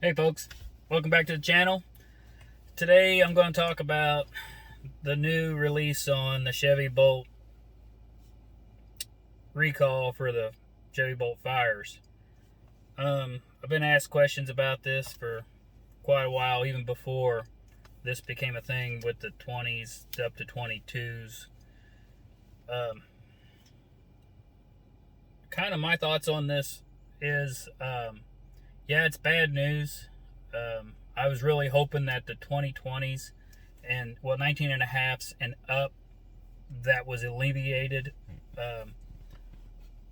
Hey folks, welcome back to the channel. Today I'm going to talk about the new release on the Chevy Bolt recall for the Chevy Bolt fires. I've been asked questions about this for quite a while, even before this became a thing with the 20s up to 22s. Kind of my thoughts on this is, yeah, it's bad news. I was really hoping that the 2020s and 19 and a halfs and up, that was alleviated,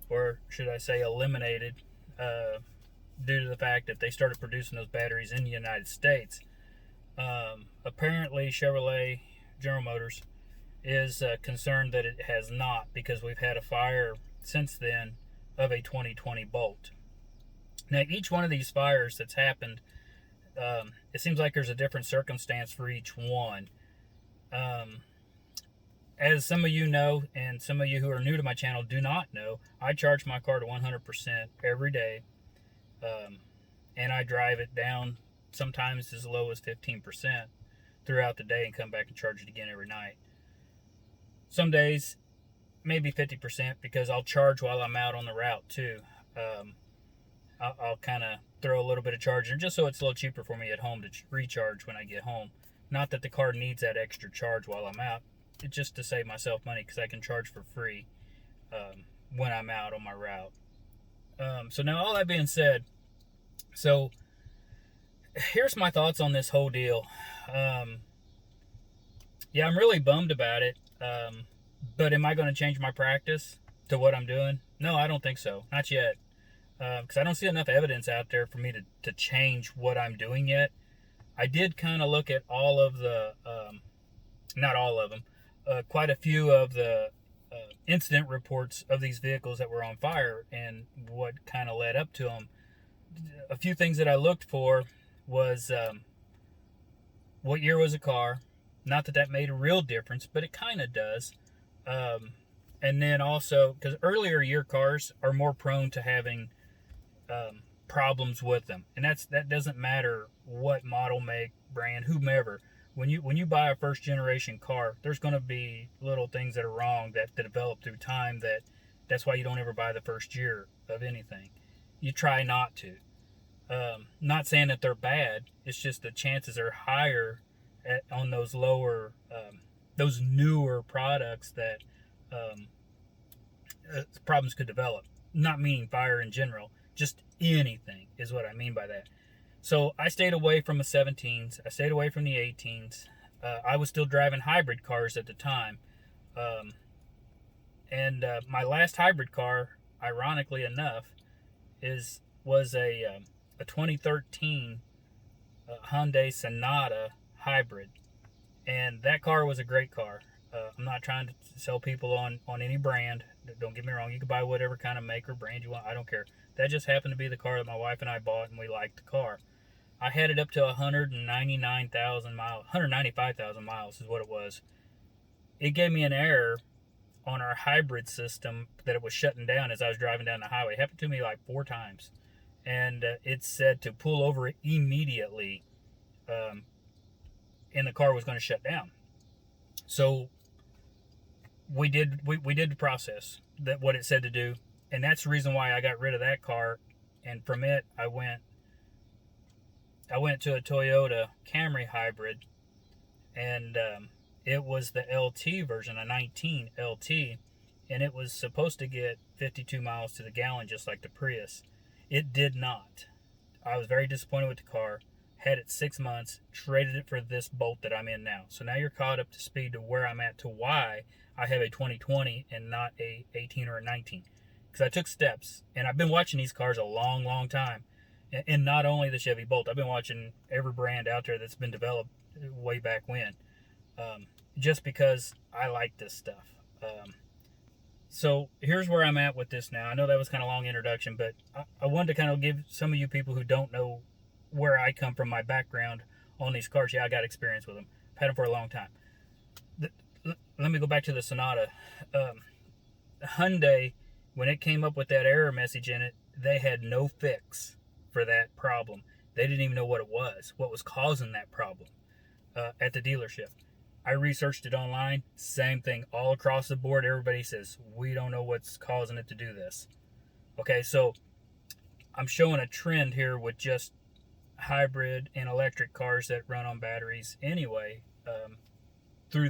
or should I say eliminated, due to the fact that they started producing those batteries in the United States. Apparently Chevrolet, General Motors, is concerned that it has not, because we've had a fire since then of a 2020 Bolt. Now, each one of these fires that's happened, it seems like there's a different circumstance for each one. As some of you know, and some of you who are new to my channel do not know, I charge my car to 100% every day, and I drive it down sometimes as low as 15% throughout the day and come back and charge it again every night. Some days, maybe 50%, because I'll charge while I'm out on the route too. I'll kind of throw a little bit of charge in just so it's a little cheaper for me at home to recharge when I get home. Not that the car needs that extra charge while I'm out. It's just to save myself money, because I can charge for free when I'm out on my route. So now, all that being said, so here's my thoughts on this whole deal. Yeah, I'm really bummed about it. But am I going to change my practice to what I'm doing? No, I don't think so. Not yet. Because I don't see enough evidence out there for me to change what I'm doing yet. I did kind of look at all of the, not all of them, quite a few of the incident reports of these vehicles that were on fire and what kind of led up to them. A few things that I looked for was what year was the car. Not that that made a real difference, but it kind of does. And then also, because earlier year cars are more prone to having problems with them, and that doesn't matter what model, make, brand, whomever. When you buy a first generation car, there's going to be little things that are wrong that develop through time. That's why you don't ever buy the first year of anything. You try not to. Not saying that they're bad. It's just the chances are higher on those lower, those newer products that problems could develop. Not meaning fire in general, just anything is what I mean by that. So I stayed away from the 17s. I stayed away from the 18s. I was still driving hybrid cars at the time. And my last hybrid car, ironically enough, was a 2013 Hyundai Sonata hybrid. And that car was a great car. I'm not trying to sell people on any brand. Don't get me wrong. You can buy whatever kind of make or brand you want. I don't care. That just happened to be the car that my wife and I bought, and we liked the car. I had it up to 199,000 miles. 195,000 miles is what it was. It gave me an error on our hybrid system that it was shutting down as I was driving down the highway. It happened to me like 4 times. And it said to pull over immediately, and the car was going to shut down. So we did the process, that what it said to do, and that's the reason why I got rid of that car. And from it, I went to a Toyota Camry hybrid, and it was the LT version, a 19 LT, and it was supposed to get 52 miles to the gallon just like the Prius. It did not. I was very disappointed with the car. Had it 6 months, traded it for this Bolt that I'm in now. So now you're caught up to speed to where I'm at, to why I have a 2020 and not a 18 or a 19. Because I took steps, and I've been watching these cars a long time. And not only the Chevy Bolt, I've been watching every brand out there that's been developed way back when. Just because I like this stuff. So here's where I'm at with this now. I know that was kind of a long introduction, but I wanted to kind of give some of you people who don't know where I come from, my background on these cars. Yeah, I got experience with them. I've had them for a long time. Let me go back to the Sonata. Hyundai, when it came up with that error message in it, they had no fix for that problem. They didn't even know what it was, what was causing that problem at the dealership. I researched it online. Same thing all across the board. Everybody says, we don't know what's causing it to do this. Okay, so I'm showing a trend here with just hybrid and electric cars that run on batteries anyway, through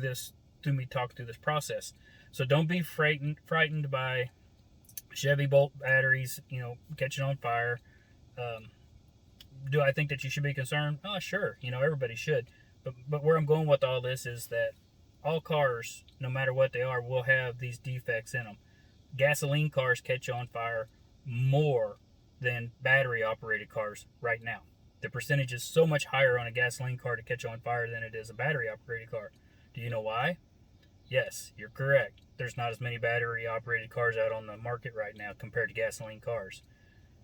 me talking through this process. So don't be frightened by Chevy Bolt batteries, catching on fire. Do I think that you should be concerned? Oh, sure. Everybody should. But where I'm going with all this is that all cars, no matter what they are, will have these defects in them. Gasoline cars catch on fire more than battery operated cars right now. The percentage is so much higher on a gasoline car to catch on fire than it is a battery operated car. Do you know why? Yes, you're correct. There's not as many battery operated cars out on the market right now compared to gasoline cars.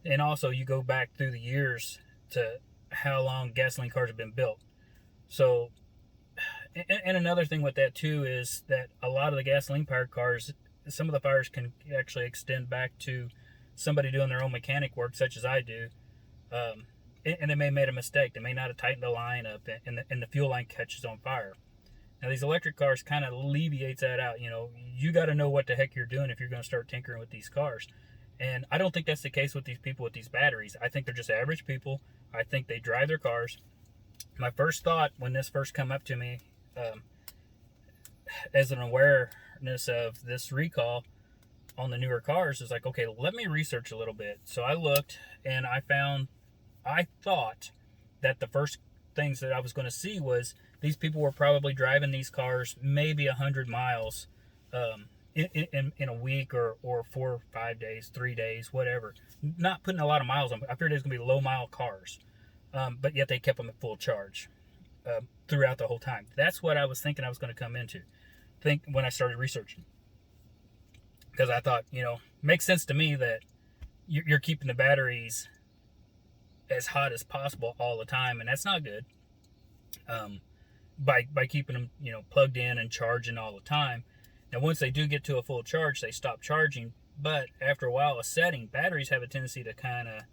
And also, you go back through the years to how long gasoline cars have been built. So, and another thing with that too is that a lot of the gasoline powered cars, some of the fires can actually extend back to somebody doing their own mechanic work, such as I do. And they may have made a mistake. They may not have tightened the line up, and the fuel line catches on fire. Now, these electric cars kind of alleviates that out. You got to know what the heck you're doing if you're going to start tinkering with these cars. And I don't think that's the case with these people with these batteries. I think they're just average people. I think they drive their cars. My first thought when this first come up to me, as an awareness of this recall on the newer cars, is like, okay, let me research a little bit. So I looked and I thought that the first things that I was going to see was these people were probably driving these cars maybe 100 miles in a week or 4 or 5 days, 3 days, whatever. Not putting a lot of miles on. I figured it was going to be low mile cars. But yet they kept them at full charge throughout the whole time. That's what I was thinking I was going to come into. When I started researching. Because I thought, makes sense to me that you're keeping the batteries as hot as possible all the time, and that's not good. By keeping them, plugged in and charging all the time. Now, once they do get to a full charge, they stop charging. But after a while of setting, batteries have a tendency to kind of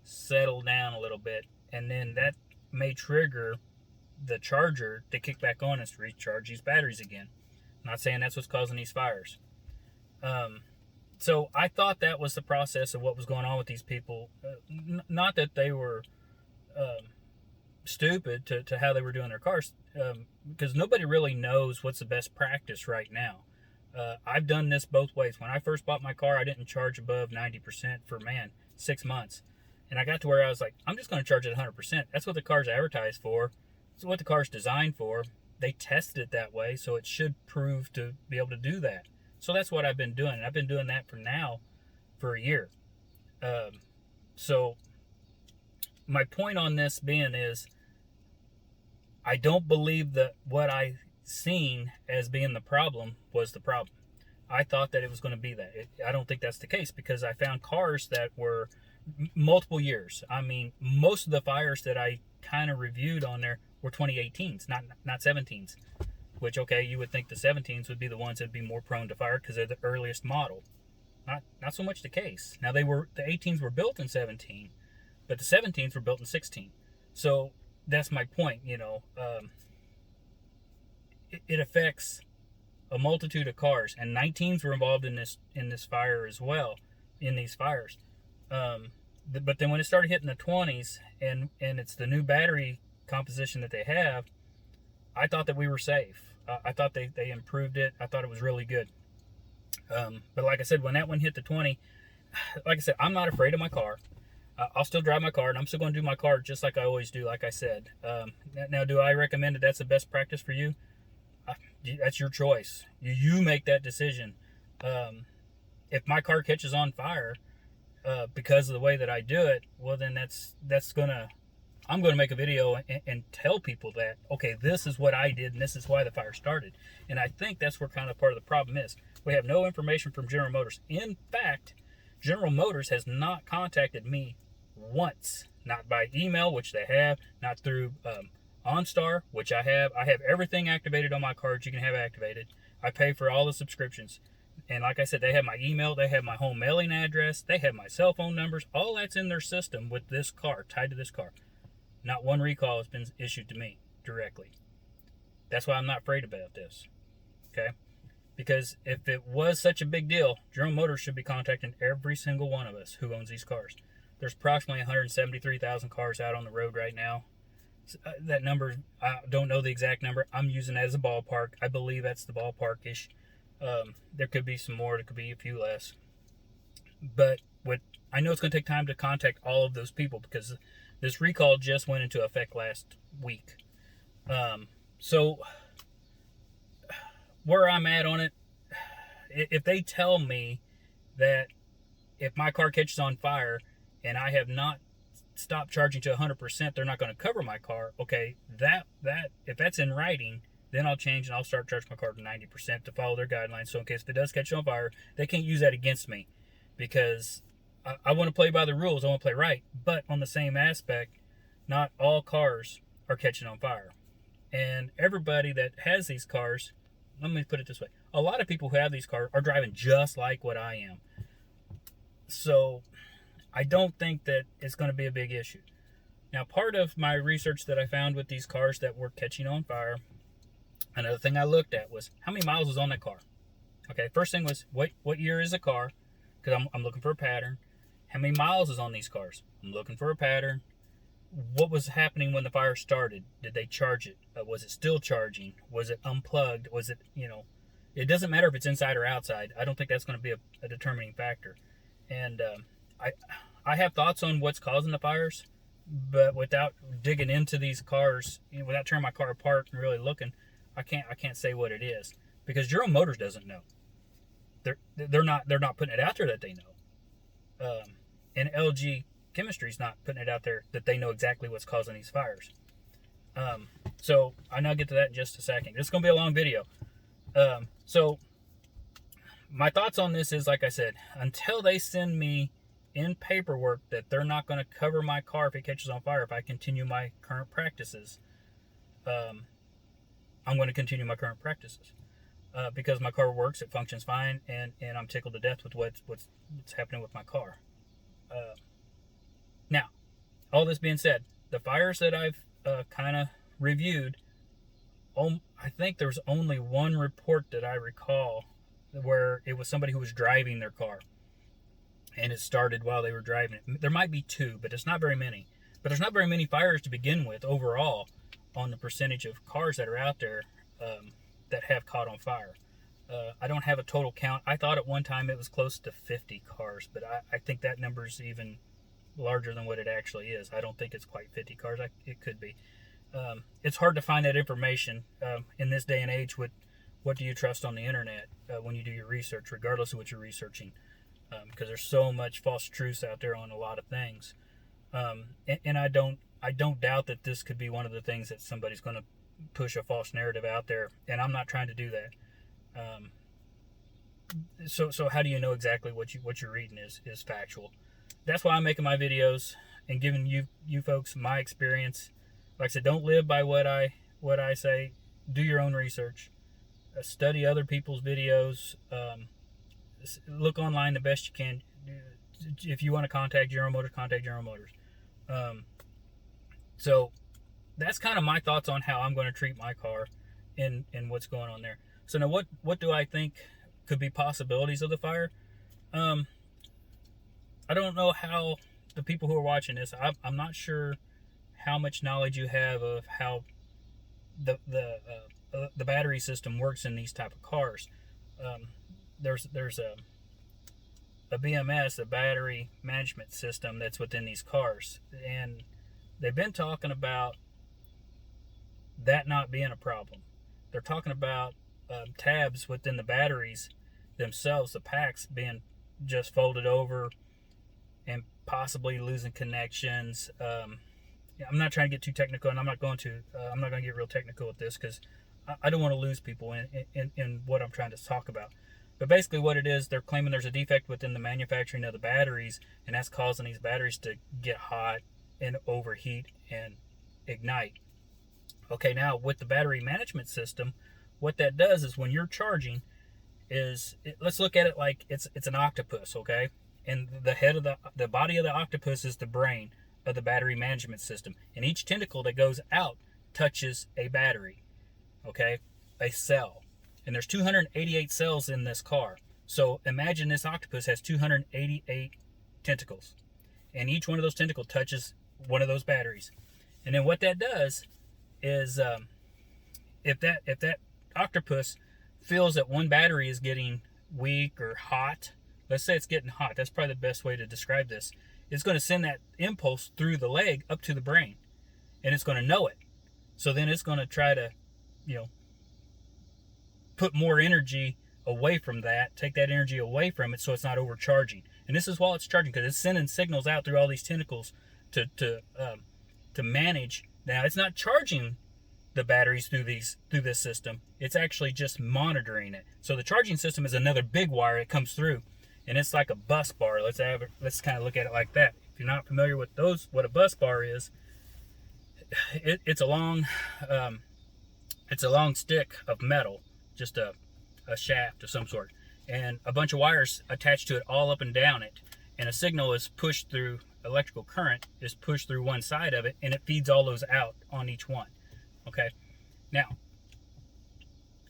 settle down a little bit, and then that may trigger the charger to kick back on and recharge these batteries again. I'm not saying that's what's causing these fires. So I thought that was the process of what was going on with these people. Not that they were stupid to how they were doing their cars, because nobody really knows what's the best practice right now. I've done this both ways. When I first bought my car, I didn't charge above 90% for 6 months. And I got to where I was like, I'm just going to charge it 100%. That's what the car's advertised for. It's what the car's designed for. They tested it that way, so it should prove to be able to do that. So that's what I've been doing. And I've been doing that for a year. So my point on this being is, I don't believe that what I seen as being the problem was the problem. I thought that it was going to be that. I don't think that's the case, because I found cars that were multiple years. I mean, most of the fires that I kind of reviewed on there were 2018s, not 17s. Which, okay, you would think the 17s would be the ones that would be more prone to fire because they're the earliest model. Not so much the case. Now, the 18s were built in 17, but the 17s were built in 16. So that's my point. It affects a multitude of cars, and 19s were involved in this fire as well, in these fires. But then when it started hitting the 20s, and it's the new battery composition that they have, I thought that we were safe. I thought they improved it. I thought it was really good. But like I said, when that one hit the 20, like I said, I'm not afraid of my car. I'll still drive my car, and I'm still going to do my car just like I always do, like I said. Now, do I recommend that that's the best practice for you? That's your choice. You make that decision. If my car catches on fire because of the way that I do it, well, then I'm going to make a video and tell people that, okay, this is what I did and this is why the fire started. And I think that's where kind of part of the problem is. We have no information from General Motors. In fact, General Motors has not contacted me once. Not by email, which they have, not through OnStar, which I have. I have everything activated on my cards you can have activated. I pay for all the subscriptions. And like I said, they have my email, they have my home mailing address, they have my cell phone numbers. All that's in their system with this car, tied to this car. Not one recall has been issued to me directly. That's why I'm not afraid about this. Okay? Because if it was such a big deal, General Motors should be contacting every single one of us who owns these cars. There's approximately 173,000 cars out on the road right now. That number, I don't know the exact number. I'm using it as a ballpark. I believe that's the ballpark-ish. There could be some more. There could be a few less. But I know it's going to take time to contact all of those people because this recall just went into effect last week. So where I'm at on it, if they tell me that if my car catches on fire and I have not stopped charging to 100%, they're not going to cover my car. Okay, that if that's in writing, then I'll change and I'll start charging my car to 90% to follow their guidelines. So in case if it does catch on fire, they can't use that against me because I want to play by the rules. I want to play right. But on the same aspect, not all cars are catching on fire. And everybody that has these cars, let me put it this way, a lot of people who have these cars are driving just like what I am. So I don't think that it's going to be a big issue. Now, part of my research that I found with these cars that were catching on fire, another thing I looked at was how many miles was on that car. Okay, first thing was what year is the car? Because I'm looking for a pattern. How many miles is on these cars? I'm looking for a pattern. What was happening when the fire started? Did they charge it? Was it still charging? Was it unplugged? Was it, it doesn't matter if it's inside or outside. I don't think that's going to be a determining factor. And I have thoughts on what's causing the fires, but without digging into these cars, without tearing my car apart and really looking, I can't say what it is because General Motors doesn't know. They're not putting it out there that they know. And LG Chemistry's not putting it out there that they know exactly what's causing these fires. So I'll now get to that in just a second. It's going to be a long video. So my thoughts on this is, like I said, until they send me in paperwork that they're not going to cover my car if it catches on fire if I continue my current practices, I'm going to continue my current practices. Because my car works, it functions fine, and I'm tickled to death with what's happening with my car. Now, all this being said, the fires that I've kind of reviewed, I think there's only one report that I recall where it was somebody who was driving their car, and it started while they were driving it. There might be two, but it's not very many. But there's not very many fires to begin with overall on the percentage of cars that are out there that have caught on fire. I don't have a total count. I thought at one time it was close to 50 cars, but I think that number's even larger than what it actually is. I don't think it's quite 50 cars. It could be. It's hard to find that information in this day and age with what do you trust on the internet when you do your research, regardless of what you're researching, because there's so much false truths out there on a lot of things. And I don't doubt that this could be one of the things that somebody's going to push a false narrative out there, and I'm not trying to do that. So how do you know exactly what you're reading is factual? That's why I'm making my videos and giving you folks my experience. Like I said, don't live by what I say. Do your own research. Study other people's videos. Look online the best you can. If you want to contact General Motors, contact General Motors. So that's kind of my thoughts on how I'm going to treat my car and what's going on there. So now what do I think could be possibilities of the fire? I don't know how the people who are watching this, I'm not sure how much knowledge you have of how the battery system works in these type of cars. There's a BMS, a battery management system that's within these cars, and they've been talking about that not being a problem. They're talking about tabs within the batteries themselves, the packs being just folded over and possibly losing connections. I'm not trying to get too technical, and I'm not going to get real technical with this because I don't want to lose people in what I'm trying to talk about. But basically what it is, they're claiming there's a defect within the manufacturing of the batteries, and that's causing these batteries to get hot and overheat and ignite. Okay, now with the battery management system, what that does is when you're charging let's look at it like it's an octopus, okay? And the head of the body of the octopus is the brain. of the battery management system. And each tentacle that goes out touches a battery, okay? A cell. And there's 288 cells in this car. So imagine this octopus has 288 tentacles. And each one of those tentacles touches one of those batteries. And then what that does is if that octopus feels that one battery is getting weak or hot, let's say it's getting hot, that's probably the best way to describe this. It's going to send that impulse through the leg up to the brain, and it's going to know it. So then it's going to try to, put more energy away from that, take that energy away from it so it's not overcharging. And this is while it's charging, because it's sending signals out through all these tentacles to manage. Now, it's not charging the batteries through this system. It's actually just monitoring it. So the charging system is another big wire that comes through, and it's like a bus bar. Let's kind of look at it like that. If you're not familiar with what a bus bar is, it's a long stick of metal, just a shaft of some sort, and a bunch of wires attached to it all up and down it, and a signal is pushed through, electrical current is pushed through one side of it, and it feeds all those out on each one. Okay, now,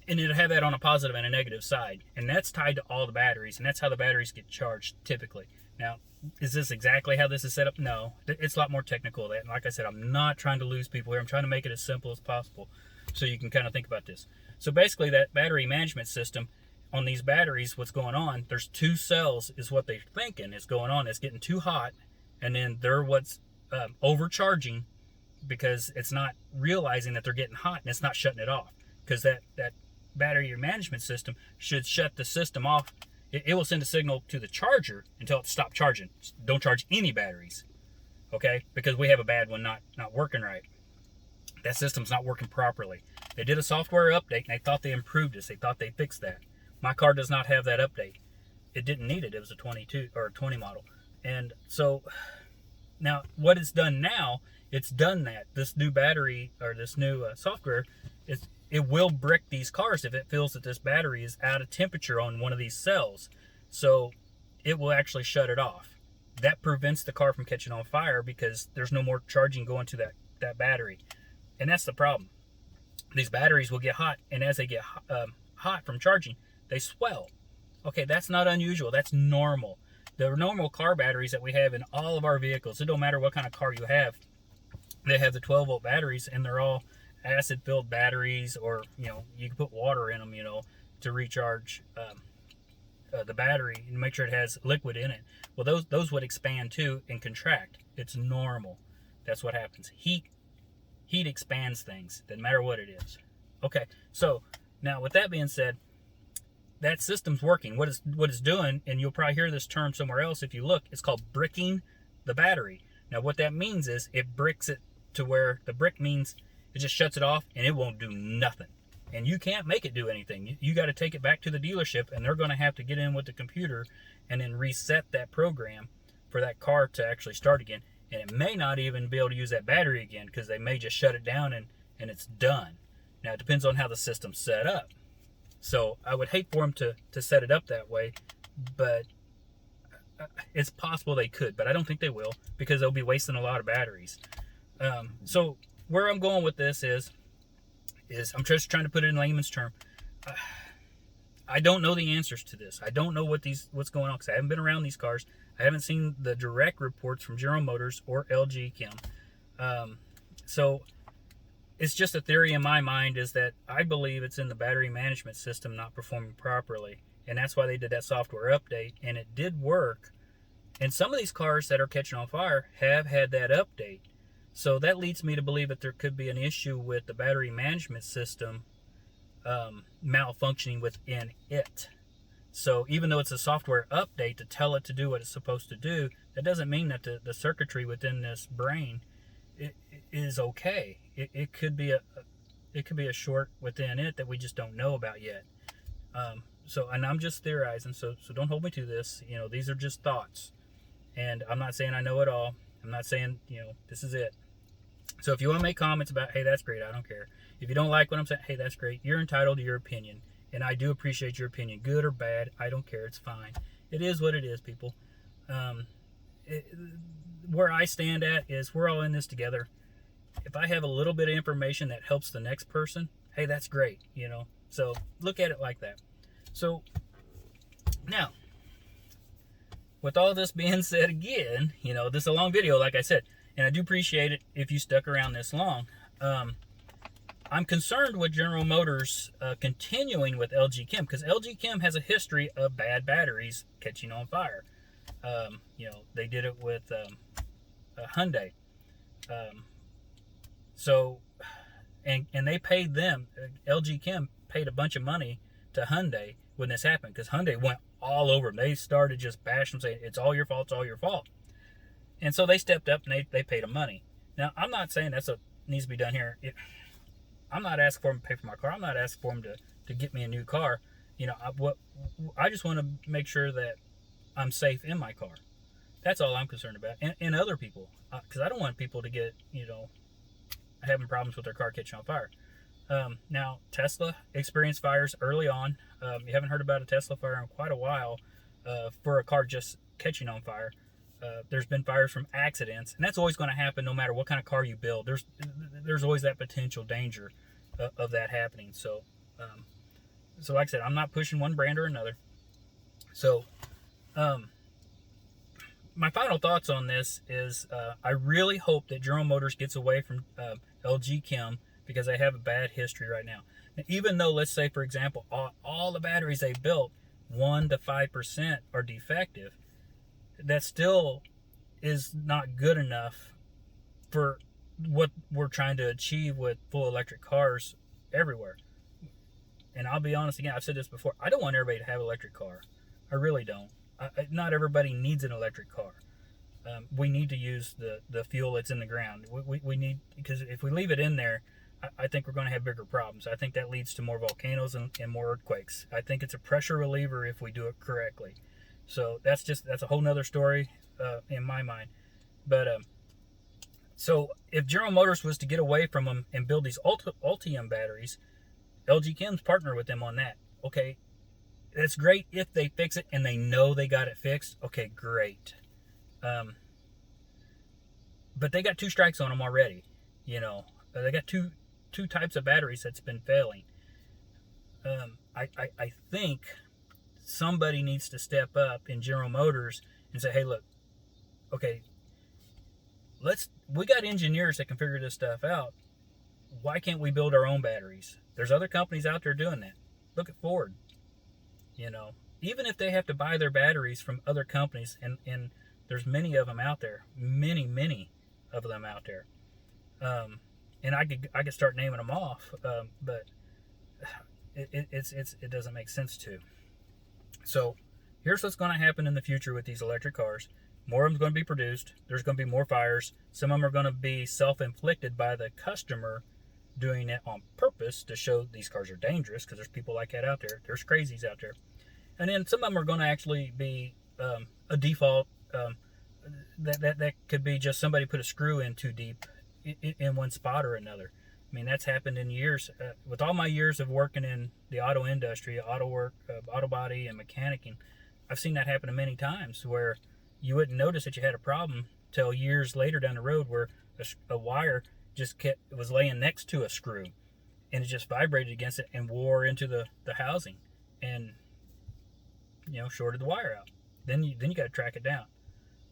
and it'll have that on a positive and a negative side, and that's tied to all the batteries, and that's how the batteries get charged typically. Now, is this exactly how this is set up? No, it's a lot more technical than that. And like I said, I'm not trying to lose people here. I'm trying to make it as simple as possible so you can kind of think about this. So basically, that battery management system on these batteries, what's going on, there's two cells is what they're thinking is going on. It's getting too hot, and then they're what's overcharging, because it's not realizing that they're getting hot, and it's not shutting it off, because that battery management system should shut the system off. It will send a signal to the charger until it stops charging. Don't charge any batteries, okay? Because we have a bad one not working right. That system's not working properly. They did a software update, and they thought they improved this. They thought they fixed that. My car does not have that update. It didn't need it. It was a 22 or a 20 model. And so now what it's done now, it's done that. This new battery, or this new software, it will brick these cars if it feels that this battery is out of temperature on one of these cells. So it will actually shut it off. That prevents the car from catching on fire, because there's no more charging going to that battery. And that's the problem. These batteries will get hot, and as they get hot from charging, they swell. Okay, that's not unusual. That's normal. The normal car batteries that we have in all of our vehicles, it don't matter what kind of car you have, they have the 12-volt batteries, and they're all acid-filled batteries, or you can put water in them, to recharge the battery and make sure it has liquid in it. Well, those would expand too and contract. It's normal. That's what happens. Heat expands things, doesn't matter what it is. Okay, so now with that being said, that system's working. What it's doing, and you'll probably hear this term somewhere else if you look, it's called bricking the battery. Now what that means is it bricks it to where the brick means it just shuts it off and it won't do nothing. And you can't make it do anything. You got to take it back to the dealership, and they're going to have to get in with the computer and then reset that program for that car to actually start again. And it may not even be able to use that battery again, because they may just shut it down and it's done. Now, it depends on how the system's set up. So I would hate for them to set it up that way, but it's possible they could, but I don't think they will, because they'll be wasting a lot of batteries. So where I'm going with this is I'm just trying to put it in layman's term. I don't know the answers to this. I don't know what's going on, because I haven't been around these cars. I haven't seen the direct reports from General Motors or LG Chem. So it's just a theory in my mind, is that I believe it's in the battery management system not performing properly. And that's why they did that software update, and it did work. And some of these cars that are catching on fire have had that update. So that leads me to believe that there could be an issue with the battery management system malfunctioning within it. So even though it's a software update to tell it to do what it's supposed to do, that doesn't mean that the circuitry within this brain is okay. It could be a short within it that we just don't know about yet. And I'm just theorizing, so don't hold me to this. These are just thoughts, and I'm not saying I know it all. I'm not saying this is it. So if you want to make comments about, hey, that's great, I don't care. If you don't like what I'm saying, hey, that's great. You're entitled to your opinion. And I do appreciate your opinion, good or bad. I don't care. It's fine. It is what it is, people. where I stand at is we're all in this together. If I have a little bit of information that helps the next person, hey, that's great, you know. So look at it like that. So now, with all this being said again, you know, this is a long video, like I said, and I do appreciate it if you stuck around this long. I'm concerned with General Motors continuing with LG Chem, because LG Chem has a history of bad batteries catching on fire. You know, they did it with Hyundai. So, and they paid them, LG Chem paid a bunch of money to Hyundai when this happened, because Hyundai went all over them. They started just bashing them, saying, it's all your fault, it's all your fault. And so they stepped up and they paid them money. Now, I'm not saying that's what needs to be done here. I'm not asking for them to pay for my car. I'm not asking for them to get me a new car. You know, I just want to make sure that I'm safe in my car. That's all I'm concerned about. And other people. Because I don't want people to get, you know, having problems with their car catching on fire. Now, Tesla experienced fires early on. You haven't heard about a Tesla fire in quite a while for a car just catching on fire. There's been fires from accidents, and that's always going to happen no matter what kind of car you build. There's always that potential danger of that happening. So, like I said, I'm not pushing one brand or another. So, my final thoughts on this is I really hope that General Motors gets away from LG Chem, because they have a bad history right now. Now, even though, let's say, for example, all the batteries they built, 1 to 5% are defective, that still is not good enough for what we're trying to achieve with full electric cars everywhere. And I'll be honest again, I've said this before, I don't want everybody to have an electric car. I really don't. Not everybody needs an electric car. We need to use the fuel that's in the ground. We need, because if we leave it in there, I think we're going to have bigger problems. I think that leads to more volcanoes and more earthquakes. I think it's a pressure reliever if we do it correctly. So that's a whole nother story in my mind. But so if General Motors was to get away from them and build these Ultium batteries, LG Chem's partner with them on that. Okay, that's great if they fix it and they know they got it fixed. Okay, great. But they got 2 strikes on them already. You know, they got two types of batteries that's been failing. I think somebody needs to step up in General Motors and say, hey, look, okay, we got engineers that can figure this stuff out. Why can't we build our own batteries? There's other companies out there doing that. Look at Ford. You know, even if they have to buy their batteries from other companies, and there's many of them out there, many of them out there. And I could start naming them off, but it doesn't make sense to. So here's what's going to happen in the future with these electric cars. More of them are going to be produced. There's going to be more fires. Some of them are going to be self-inflicted by the customer doing it on purpose to show these cars are dangerous, because there's people like that out there. There's crazies out there. And then some of them are going to actually be a default. That could be just somebody put a screw in too deep in one spot or another. I mean, that's happened in years. With all my years of working in the auto industry, auto work, auto body, and mechanicing, I've seen that happen many times where you wouldn't notice that you had a problem till years later down the road, where a wire just was laying next to a screw, and it just vibrated against it and wore into the housing, and shorted the wire out. Then you got to track it down.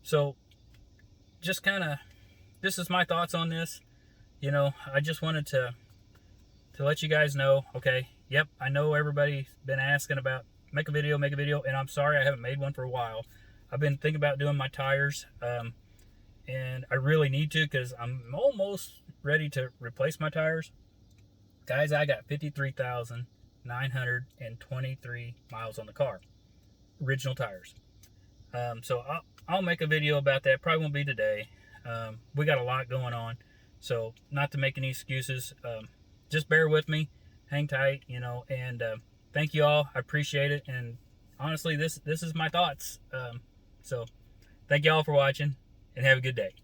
So just kind of, this is my thoughts on this. I just wanted to let you guys know, okay, yep, I know everybody's been asking about make a video, and I'm sorry I haven't made one for a while. I've been thinking about doing my tires, and I really need to, because I'm almost ready to replace my tires. Guys, I got 53,923 miles on the car. Original tires. So I'll make a video about that. Probably won't be today. We got a lot going on. So not to make any excuses. Just bear with me. Hang tight, and thank you all. I appreciate it. And honestly, this is my thoughts. So thank you all for watching, and have a good day.